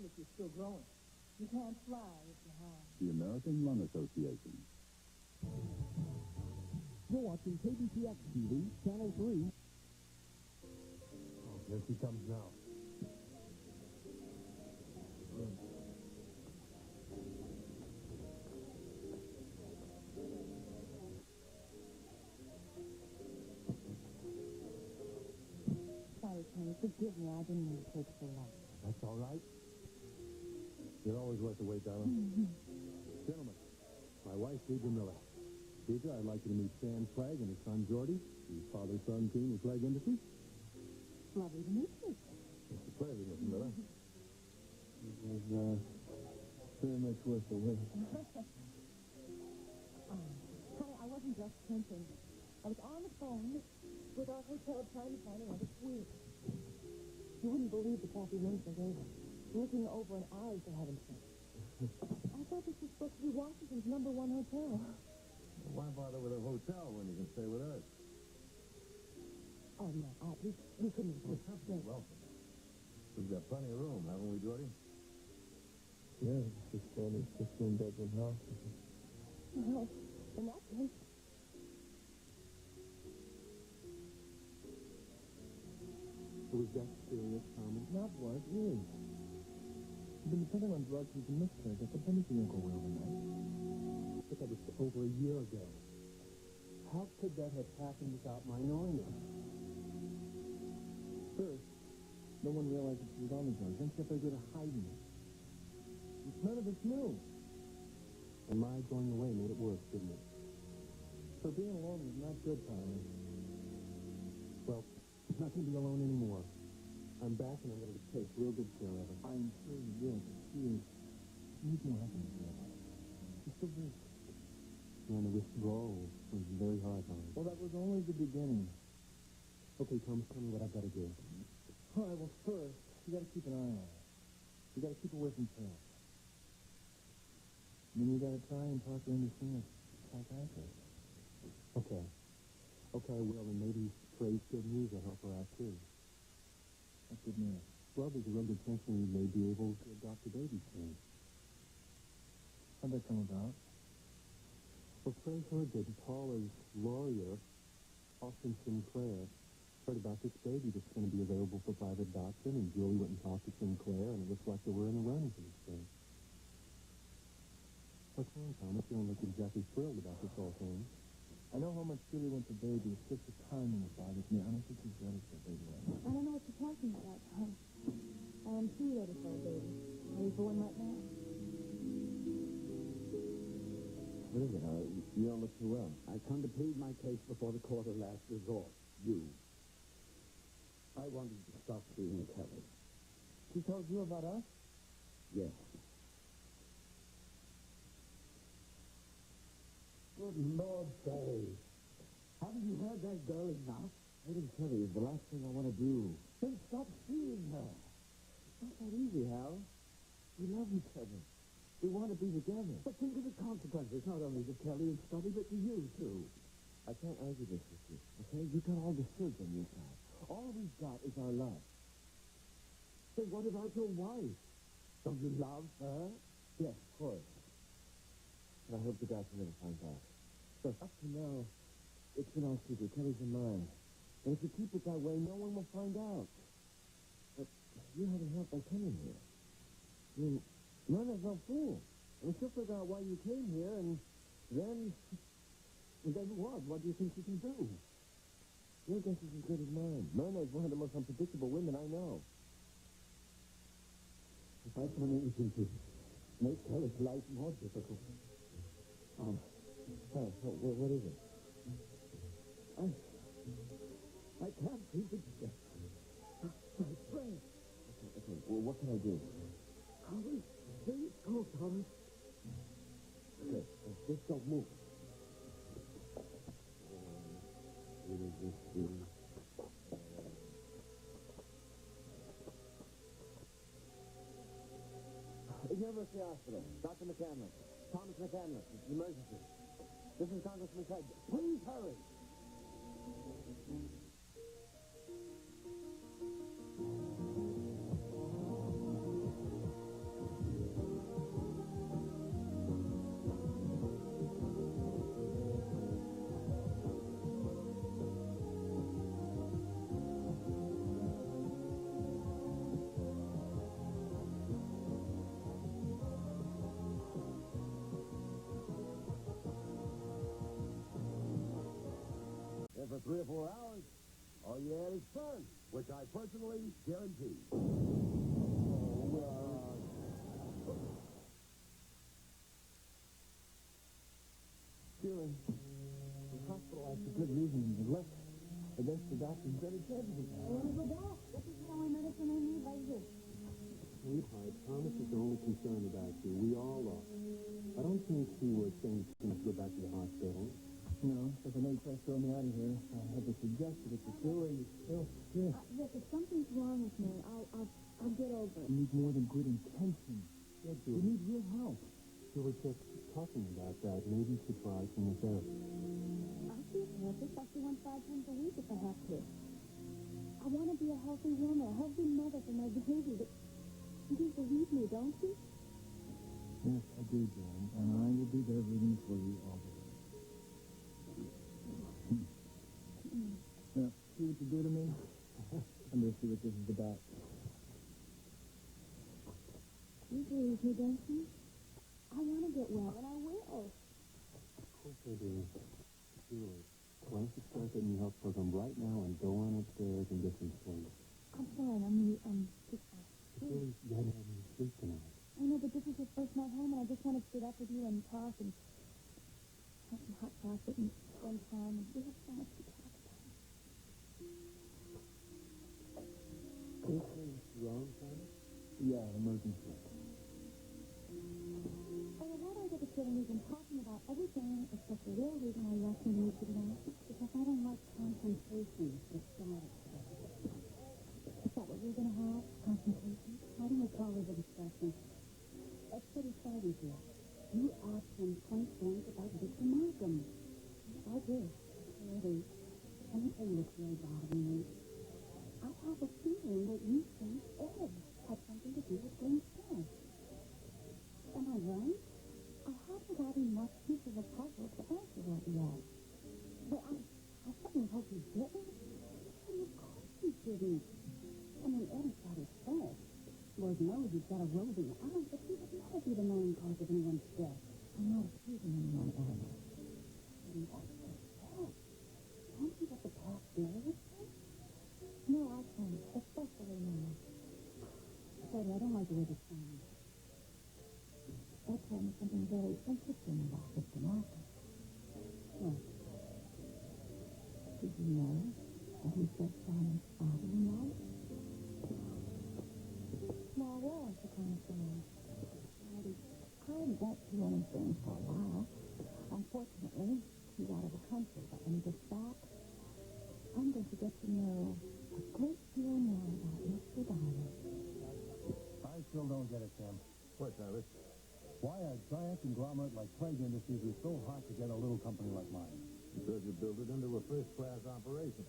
if you're still growing. You can't fly if you're high. The American Lung Association. You're watching KBTX TV, Channel 3. Oh, here she comes now. Sorry, Tony. Forgive me. I didn't mean to take so long. That's all right. You're always worth the wait, darling. Gentlemen, my wife, Deidre Miller. Deidre, I'd like you to meet Sam Clegg and his son, Jordy, his father-son team of Clegg Industries. Lovely to meet you. It's a pleasure, Miss Miller. It was very much worth the wait. Honey, I wasn't just printing. I was on the phone with our hotel trying to find another suite. You wouldn't believe the crappy rooms they gave us. Looking over an alley, for heaven's sake. I thought this was supposed to be Washington's #1 hotel. Why bother with a hotel when you can stay with us? Oh, no, we couldn't afford it. Welcome. We've got plenty of room, haven't we, Jordy? Yeah, it's just a 16-bedroom house. Well, in that case... Was that serious, Tommy? Not was, is. You've been depending on drugs and some miscarriage. I said anything will go well tonight. But that was over a year ago. How could that have happened without my knowing it? First, no one realized that she was on the drugs. Then she got very good at hiding it. None of us knew. And my going away made it worse, didn't it? So being alone was not good, Tommy. Well, I'm not going to be alone anymore. I'm back, and I'm going to take real good care of her. I'm sure you will, but she needs more help than you. She's still very sick. And the withdrawal was very hard on her. Well, that was only the beginning. Okay, Thomas, tell me what I've got to do. All right, well, first, you got to keep an eye on her. You got to keep away from pills. And then you got to try and talk her into seeing a psychiatrist. Okay. Okay, I will, and maybe Trey's good news will help her out, too. That's good news. Well, there's a real good chance we may be able to adopt a baby soon. How'd that come about? Well, Trey heard that Paula's lawyer, Austin Sinclair, heard about this baby that's going to be available for private adoption, and Julie went and talked to Sinclair, and it looks like they were in the running for this thing. What's wrong, Thomas? You don't look exactly thrilled about this whole thing. I know how much Julie wants a baby. It's just the timing that bothers me. I don't think she's ready for a baby right now. I don't know what you're talking about, Tom. I am too ready for a baby. Are you for one right now? What is it, Harry? You don't look too well. I come to plead my case before the court of last resort. You. I wanted to stop seeing Kelly. She told you about us? Yes. Good Lord, Barry. Haven't you heard that girl enough? I didn't tell you. It's the last thing I want to do. Then stop seeing her. It's not that easy, Hal. We love each other. We want to be together. But think of the consequences, not only to Kelly and Scotty, but to you, too. I can't argue this with you, okay? You've got all the goods on your side. All we've got is our love. Then what about your wife? Don't you love her? Yes, of course. But I hope the doctor never finds out. So up to now, it's been our secret. Kelly's and mine. And if you keep it that way, no one will find out. But you haven't helped by coming here. I mean, Myrna's no fool. I mean, she'll figure out why you came here, and then what? What do you think she can do? Your guess is as good as mine. Myrna is one of the most unpredictable women I know. If I find anything to make Kelly's life more difficult. What is it? I can't keep it together. My friend. Okay, well, what can I do? Please go, Thomas. Okay, just don't move. What is this doing? University Hospital. Dr. McCandless. Thomas McCandless. It's an emergency. This is Congressman Craig. Please hurry. for 3 or 4 hours, all you add is fun, which I personally guarantee. Feeling was hospitalized for good reason and left against the doctor's better judgment. Go back. This is the only medicine I need right here. Sweetheart, Thomas is only concerned about you. We all are. I don't think he was saying you must go back to the hospital. No, but I know you tried to throw me out of here. I had to suggest that if you're still sick. Look, if something's wrong with me, I'll get over it. You need more than good intentions. Yeah, You Julie. need real help. We were just talking about that. Maybe you should try chemotherapy. I'll see a therapist. I'll see one 5 times a week if I have to. I want to be a healthy woman, a healthy mother for my baby. But you do believe me, don't you? Yes, I do, Jan, and I will be there rooting for you all the way. Now, see what you do to me? I'm going to see what this is about. You believe me, don't you? I want to get well, and I will. Of course I do. Julie, why don't you start that new health program right now and go on upstairs and get some sleep? I'm fine. I'm just... Julie, you haven't had any sleep tonight. I know, but this is your first night home, and I just want to sit up with you and talk and have some hot chocolate and spend time. And we have so much to talk about. Anything wrong, Thomas? Yeah, emergency. Oh, why do I get the feeling we've been talking about everything except the real reason why you asked me to meet you tonight? Because I don't like confrontation with static stuff. Is that what we're going to have? Confrontation? Why don't we call it a discussion? That's pretty starting here. You asked him point blank about Victor Markham. I did. Really. Let me tell you what's really bothering me. I have a feeling that you think Ed had something to do with Glenn's death. Am I right? I haven't got enough pieces of the puzzle to answer that yet. But I certainly hope he didn't. And of course he didn't. I mean, Eddie's got his head. Lord knows he's got a roving eye, but he would never be the main cause of anyone's death. I'm not accusing anyone, Ed. And that's just sad. Can't you let the past bury itself? No, I can't, especially now. Freddie, I don't like the way this sounds. Ed told me something very interesting about Victor Markham. What? Did you know that he said Simon's father-in-law? Small world, the kind of thing. Freddie, I won't do anything for a while. Unfortunately, he's out of the country, but when he gets back, I'm going to get to know a great deal more about Mr. Dyer. I still don't get it, Sam. What, Cyrus? Why a giant conglomerate like Craig Industries is so hard to get a little company like mine? Because you build it into a first-class operation.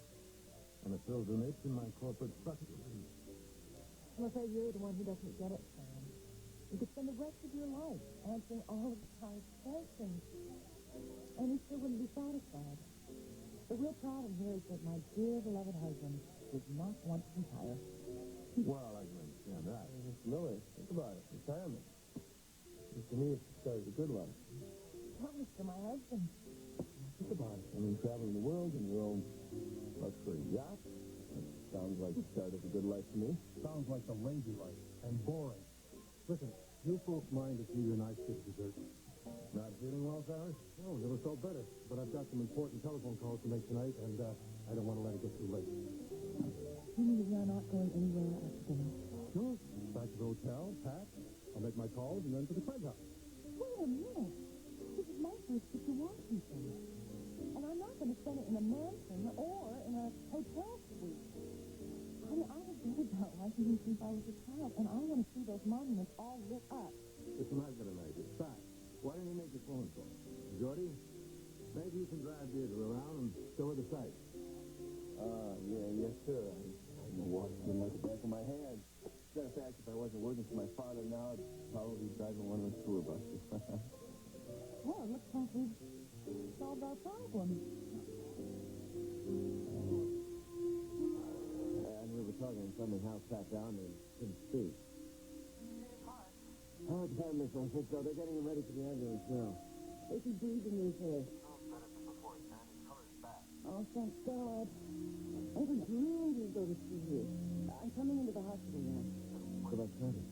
And it fills a niche in my corporate structure. I'm afraid you're the one who doesn't get it, Sam. You could spend the rest of your life answering all of the guy's questions, and he still wouldn't be satisfied. The real problem here is that my dear beloved husband did not want to retire. Well, I can understand that. Miss Miller, think about it. Retirement. To me, it's the start of a good life. Tell Mr. My husband. Think about it. I mean, traveling the world in your own luxury yacht. That sounds like the start of a good life to me. Sounds like the lazy life and boring. Listen, you folks mind if you and I skip dessert? Not feeling well, Cyrus? No, never felt better. But I've got some important telephone calls to make tonight, and I don't want to let it get too late. You mean you're not going anywhere after dinner? Sure. Back to the hotel, pack. I'll make my calls, and then to the Craig house. Wait a minute. This is my first trip to Washington. And I'm not going to spend it in a mansion or in a hotel suite. I mean, I have read about Washington since I was a child, and I want to see those monuments all lit up. Listen, I've got an idea. Pat, why don't you make a phone call? Jordy, maybe you can drive Deirdre around and show her the sights. Yes, sir. I know Washington like the back of my hand. As a matter of fact, if I wasn't working for my father now, I'd probably be driving one of those tour buses. Well, it looks like we've solved our problem. And we were talking in front of the house sat down and couldn't speak. Oh, it's time, Miss Francisco. They're getting him ready for the ambulance now. Is he breathing okay? Oh, Oh, thank God. I never dreamed you'd go to see you. I'm coming into the hospital now. What about Teddy?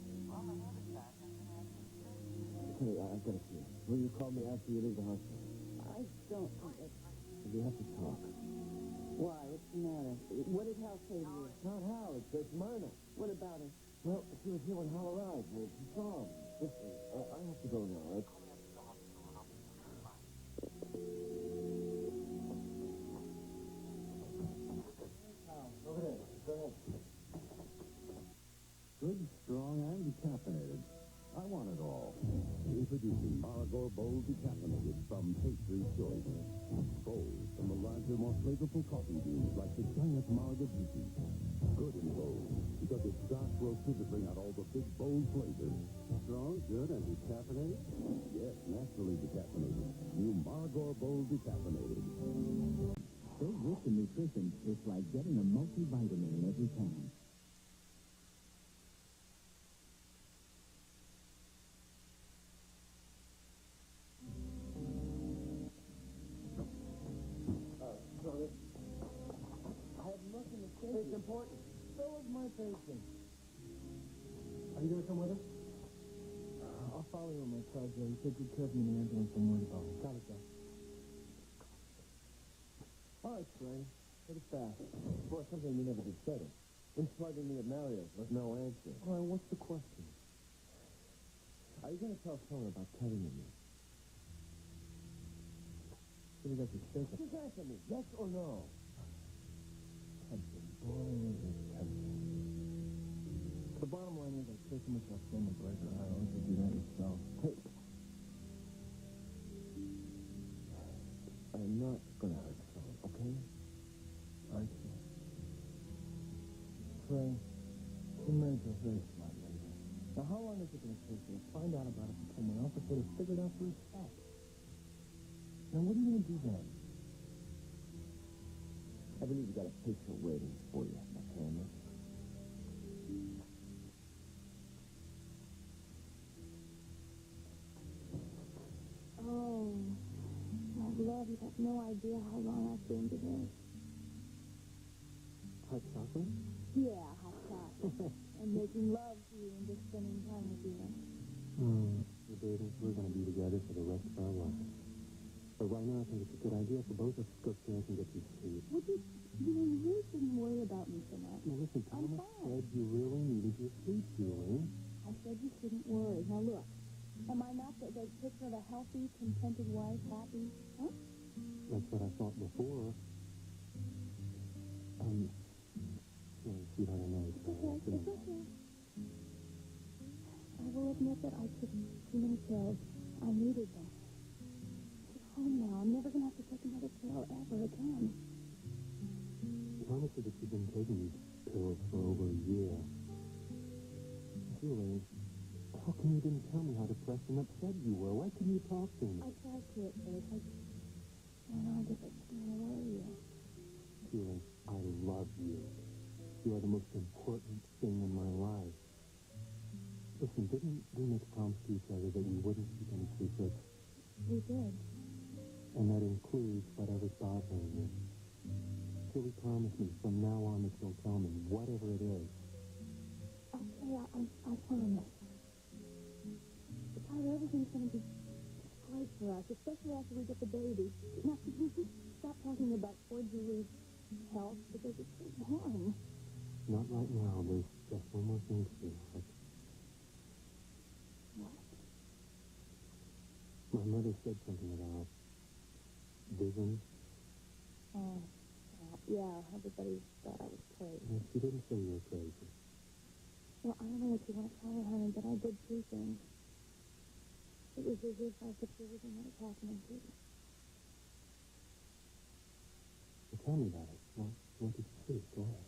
Teddy, I've got to see you. Will you call me after you leave the hospital? I don't think it. We have to talk. Why? What's the matter? What did Hal say to you? Not Hal, it's Myrna. What about her? Well, she was here when Hal arrived. She saw him. Listen, I have to go now. Over there. Go ahead. Good, strong, and decaffeinated. I want it all. Introducing Maragor Bold Decaffeinated from Pastry's Choice. Bold from the larger, more flavorful coffee beans like the giant Maragabuti. Good and bold because it's dark roasted to bring out all the big, bold flavors. Strong, good, and decaffeinated? Yes, naturally decaffeinated. New Maragor Bold Decaffeinated. So rich in nutrition, it's like getting a multivitamin in every can. I have nothing to say. It's important. So is my patient. Are you going to come with us? I'll follow you on my car, Joe. You take good care of me in the ambulance. I'm worried about it. Got it, Joe. All right, Trey. Pretty fast. Boy, something we never did settle. When slugging me at Mario's with no answer. All right, what's the question? Are you going to tell someone about Teddy and me? What do you got to say? Just answer me. Yes or no? Tempting. Boy, is it tempting. The bottom line is I care too much about Phil McGregor. I don't think you do that yourself. Hey. I'm not going to hurt Phil, okay? I see. Trey, you married to a very smart lady. Now, how long is it going to take you to find out about it from someone else or to figure it out for yourself? Now, what are you going to do then? I believe you got a picture waiting for you, my camera. Oh, my love, you have no idea how long I've been today. Hot chocolate? Yeah, hot chocolate. And making love to you and just spending time with you. Well, baby, we're going to be together for the rest of our lives. But right now, I think it's a good idea for both of us to go upstairs and get some sleep. Would you, you really shouldn't worry about me so much. Now, listen, I'm Thomas fine. said you really needed your sleep, Julie. I said you shouldn't worry. Now look, am I not the picture of a healthy, contented wife, happy? Huh? That's what I thought before. Well, sweetheart, I know it's Okay, it's okay. I will admit that I took too many pills. I needed them. Get home now. I'm never going to have to take another pill ever again. Thomas said that you've been taking these pills for over a year. Julie, how come you didn't tell me how depressed and upset you were? Why couldn't you talk to me? I tried to at first. I guess I just didn't want to worry you. Julie, I love you. You are the most important thing in my life. Listen, didn't we make a promise to each other that we wouldn't keep any secrets? We did. And that includes whatever's bothering you. Julie, promise me from now on that you'll tell me whatever it is. Okay, I promise. Tyler, everything's going to be great for us, especially after we get the baby. Now, could you just stop talking about poor Julie's health? Because it's so long. Not right now. There's just one more thing to do. What? My mother said something about visions. Oh, yeah, everybody thought I was crazy. Well, she didn't say you were crazy. Well, I don't know what you want to call it, honey, but I did two things. It was as if I could see everything that was happening to you. Well, tell me about it. What did you see? Go ahead.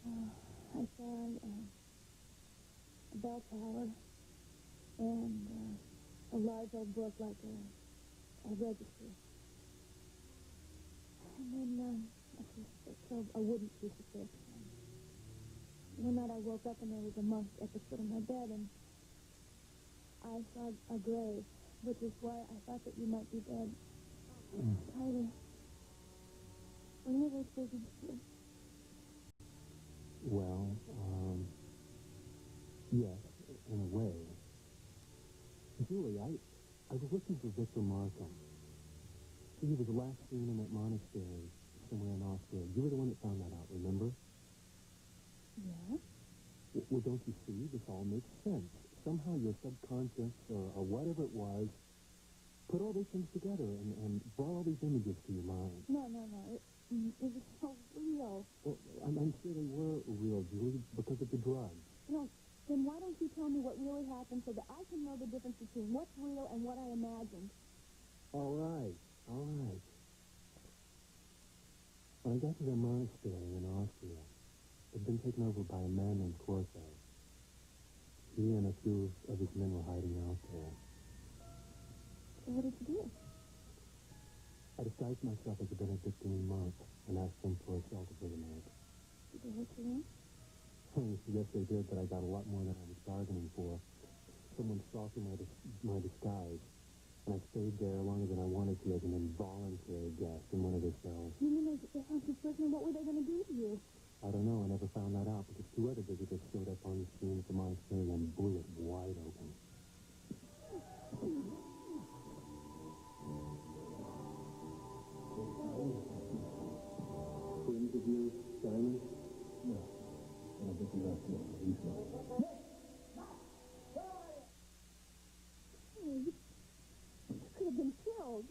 I saw a bell tower and a large old book like a registry. And then a wooden crucifix. One night I woke up and there was a monk at the foot of my bed, and I saw a grave, which is why I thought that you might be dead. Tyler, we're never supposed to... Well, yes, in a way. Julie, I was looking for Victor Markham. He was last seen in that monastery somewhere in Austria. You were the one that found that out, remember? Yeah? Well, don't you see? This all makes sense. Somehow your subconscious, or whatever it was, put all these things together and brought all these images to your mind. No. It was so real. Well, I'm sure they were real, Julie, because of the drugs. No, then why don't you tell me what really happened so that I can know the difference between what's real and what I imagined? All right. When I got to the monastery in Austria, it had been taken over by a man named Corso. He and a few of his men were hiding out there. So what did you do? I disguised myself as a Benedictine monk and asked them for a shelter for the night. Did they let you in? Yes, they did, but I got a lot more than I was bargaining for. Someone saw through my disguise, and I stayed there longer than I wanted to as an involuntary guest in one of their cells. You mean they found you prisoner? What were they going to do to you? I don't know. I never found that out because two other visitors showed up on the scene at the monastery and blew it wide open. Friends of yours, Simon? No. I don't think he's asking what he's not. You could have been killed.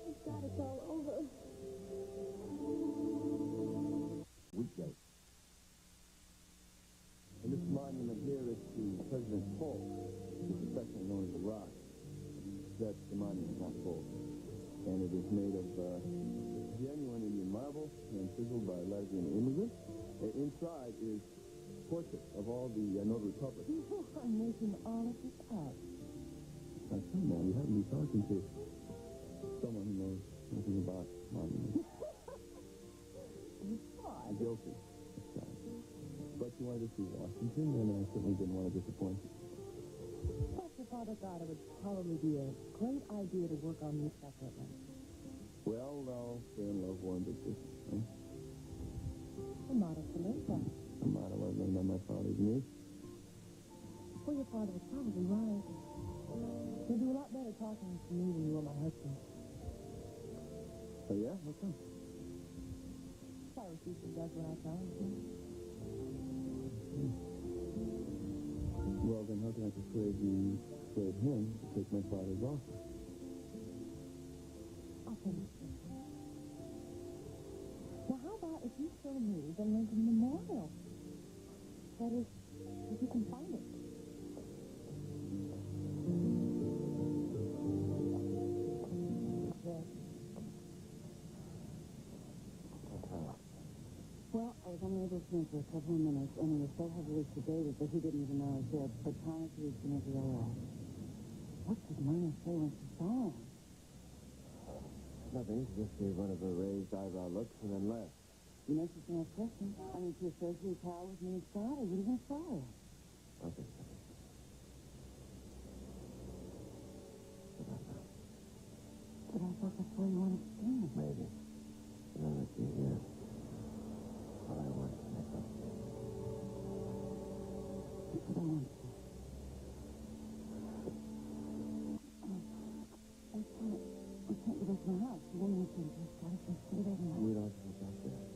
Thank God it's all over. Weekday. And this monument here is to President Polk, who's affectionately known as the Rock. That's the monument, not Polk. And it is made of genuine Indian marble and chiseled by Latvian immigrants. Inside is portraits of all the notary publics. You are making all of this up. Now, come on, you happen to be talking to someone who knows nothing about monuments. I'm guilty. But you wanted to see Washington, and I certainly didn't want to disappoint you. Plus, your father thought it would probably be a great idea to work on you separately. Well, now, stay in love warm decision, huh? A modest Samantha. A motto I learned by my father's niece. Well, your father was probably right. You'd do a lot better talking to me when you were my husband. Oh, yeah? How come? Cyrus usually does what I tell him to. Well, then how can I persuade him to take my father's offer? I'll tell you something. Now, how about if you show me the Lincoln Memorial? That is, if you can find it. Well, I was only able to see him for a couple of minutes, and he was so heavily sedated that he didn't even know I was there. But Thomas reached him as he arrived. What did Myrna say when she saw him? Nothing. Just gave one of her raised eyebrow looks and then left. You know she's going to press him. I mean, to associate power with me and Scott, or what are you going to fire? Okay. But I thought that's why you wanted to see me. Maybe. And then let you hear what I want to make up. That's what I want to say. I can't go back to my house. The woman who came to us got us and stayed overnight. We don't take up there.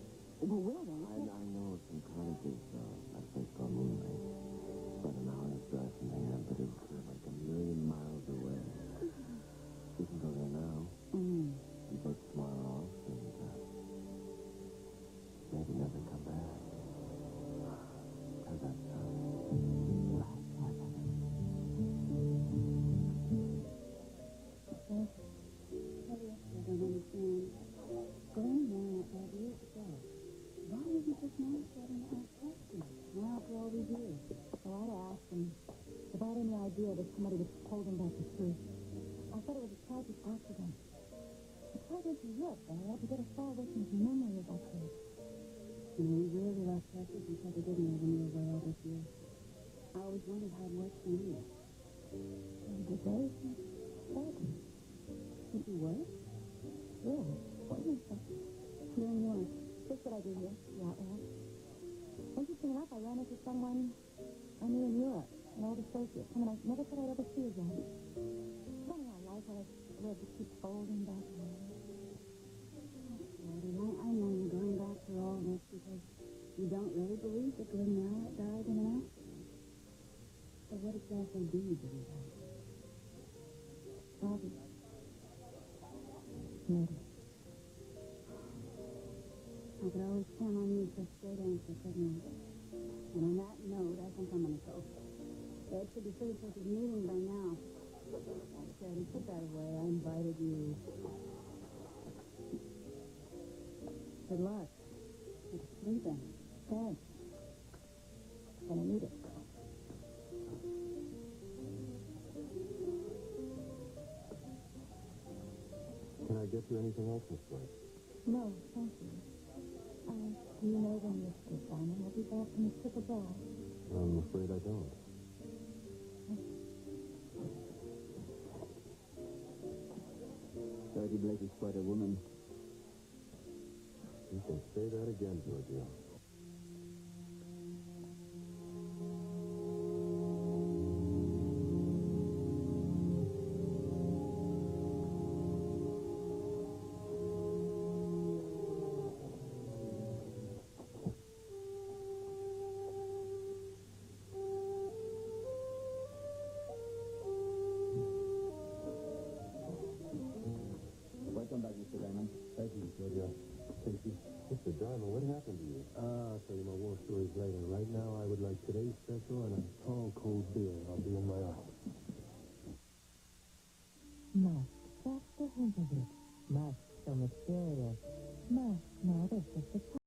Well, we'll go. I know some cottages, at a place called Moonlight. About an hour's drive from here, but it's like a million miles away. We can go there now. And book tomorrow off, and maybe never come back. How's that sound? I don't understand. Glenn ran out 5 years ago. Why isn't this man starting to ask questions? Now, after all these years. So I'd ask him if I had any idea that somebody was holding back the truth. I thought it was a tragic accident. I tried to look, and I had to get as far away from his memory as I could. You know, you really lost touch with each other, didn't you, when you were away all this year? I always wondered how it was for you. And the day was saddened. If you were someone I knew in Europe, an old associate, someone I never thought I'd ever see again. Funny how life has a way to keep folding back around. I know you're going back through all this because you don't really believe that Glenn Mallet died in an accident. But what exactly do you believe in? Bobby. Murder. I could always count on you for a straight answer, couldn't I? And on that note, I think I'm going to go. Ed should be finished with his meeting by now. Oh, Teddy, put that away. I invited you. Good luck. Good sleeping. Thanks. Gonna need it. Can I get you anything else, Miss White? No, thank you. Do you know when Mr. Simon will be back from his trip abroad? I'm afraid I don't. Bertie Blake is quite a woman. You can say that again, Giorgio. Welcome back, Mr. Diamond. Thank you, Giorgio. Casey. Mr. Diamond, what happened to you? I'll tell you my war stories later. Right now, I would like today's special and a tall, cold beer. I'll be in my office. Musk. That's the hint of it. Musk so mysterious.